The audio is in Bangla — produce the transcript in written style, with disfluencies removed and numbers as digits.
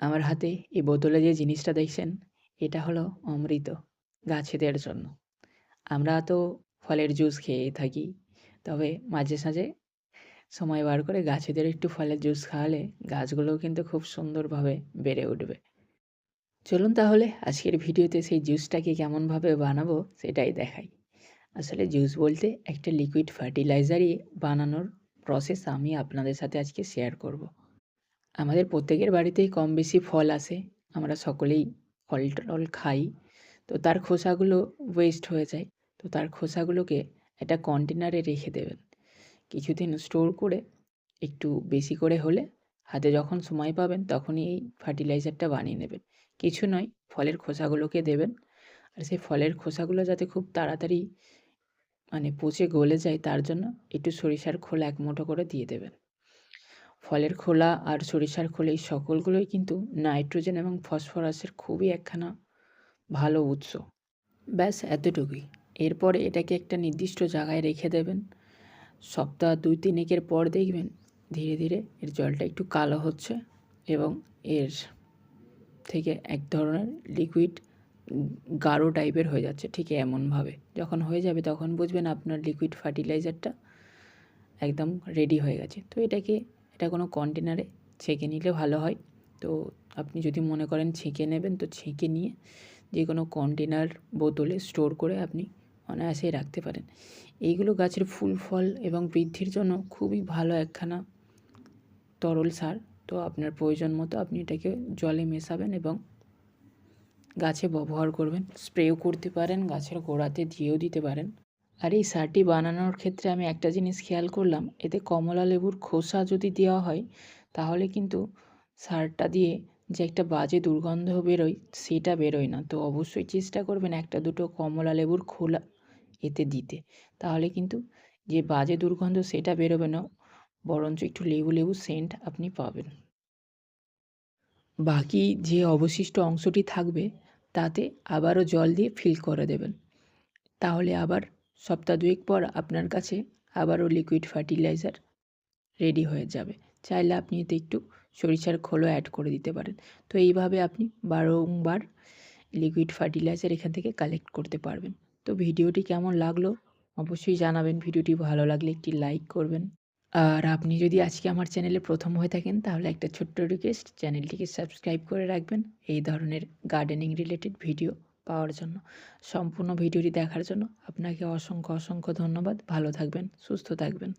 আমার হাতে এই বোতলে যে জিনিসটা দেখছেন, এটা হলো অমৃত গাছেদের জন্য। আমরা তো ফলের জুস খেয়ে থাকি। তবে মাঝে সাঝে সময় বার করে গাছেদের একটু ফলের জুস খাওয়ালে গাছগুলোও কিন্তু খুব সুন্দরভাবে বেড়ে উঠবে। চলুন তাহলে আজকের ভিডিওতে সেই জুসটাকে কেমনভাবে বানাবো সেটাই দেখাই। আসলে জুস বলতে একটা লিকুইড ফার্টিলাইজারই বানানোর প্রসেস আমি আপনাদের সাথে আজকে শেয়ার করব। আমাদের প্রত্যেকের বাড়িতেই কম বেশি ফল আসে। আমরা সকলেই ফল-টল খাই। তো তার খোসাগুলো ওয়েস্ট হয়ে যায়। তো তার খোসাগুলোকে একটা কন্টেনারে রেখে দেবেন। কিছুদিন স্টোর করে একটু বেশি করে হলে হাতে যখন সময় পাবেন তখনই এই ফার্টিলাইজারটা বানিয়ে নেবেন। কিছু নয়, ফলের খোসাগুলোকে দেবেন। আর সেই ফলের খোসাগুলো যাতে খুব তাড়াতাড়ি পচে গলে যায় তার জন্য একটু সরিষার খোল ১ মুঠো করে দিয়ে দেবেন। ফলের খোলা আর সরিষার খোল এই সকলগুলোই কিন্তু নাইট্রোজেন এবং ফসফরাসের খুবই একখানা ভালো উৎস। ব্যাস এতটুকুই। এরপরে এটাকে একটা নির্দিষ্ট জায়গায় রেখে দেবেন। সপ্তাহ ২-৩ একের পর দেখবেন ধীরে ধীরে এর জলটা একটু কালো হচ্ছে এবং এর থেকে এক ধরনের লিকুইড গাঢ় টাইপের হয়ে যাচ্ছে, ঠিক এমনভাবে। যখন হয়ে যাবে তখন বুঝবেন আপনার লিকুইড ফার্টিলাইজারটা একদম রেডি হয়ে গেছে। তো এটা কোনো কন্টেনারে ছেঁকে নিলে ভালো হয়। তো আপনি যদি মনে করেন ছেঁকে নেবেন তো ছেঁকে নিয়ে যে কোনো কন্টেনার বোতলে স্টোর করে আপনি অনায়াসেই রাখতে পারেন। এইগুলো গাছের ফুল ফল এবং বৃদ্ধির জন্য খুবই ভালো একখানা তরল সার। তো আপনার প্রয়োজন মতো আপনি এটাকে জলে মেশাবেন এবং গাছে ব্যবহার করবেন। স্প্রেও করতে পারেন, গাছের গোড়াতে দিয়েও দিতে পারেন। আর এই সারটি বানানোর ক্ষেত্রে আমি একটা জিনিস খেয়াল করলাম, এতে কমলা লেবুর খোসা যদি দেওয়া হয় তাহলে কিন্তু সারটা দিয়ে যে একটা বাজে দুর্গন্ধ বেরোয় সেটা বেরোয় না। তো অবশ্যই চেষ্টা করবেন ১-২টো কমলা লেবুর খোলা এতে দিতে। তাহলে কিন্তু যে বাজে দুর্গন্ধ সেটা বেরোবে না, বরঞ্চ একটু লেবু লেবু সেন্ট আপনি পাবেন। বাকি যে অবশিষ্ট অংশটি থাকবে তাতে আবারও জল দিয়ে ফিল করে দেবেন। তাহলে আবার সপ্তাহ ২ এক পর আপনার কাছে আবারও লিকুইড ফার্টিলাইজার রেডি হয়ে যাবে। চাইলে আপনি এতে একটু সরিষার খোলও অ্যাড করে দিতে পারেন। তো এইভাবে আপনি বারংবার লিকুইড ফার্টিলাইজার এখান থেকে কালেক্ট করতে পারবেন। তো ভিডিওটি কেমন লাগলো অবশ্যই জানাবেন। ভিডিওটি ভালো লাগলে একটি লাইক করবেন। আর আপনি যদি আজকে আমার চ্যানেলে প্রথম হয়ে থাকেন তাহলে একটা ছোট্ট রিকোয়েস্ট, চ্যানেলটিকে সাবস্ক্রাইব করে রাখবেন এই ধরনের গার্ডেনিং রিলেটেড ভিডিও পাওয়ার জন্য। সম্পূর্ণ ভিডিওটি দেখার জন্য আপনাকে অসংখ্য ধন্যবাদ। ভালো থাকবেন, সুস্থ থাকবেন।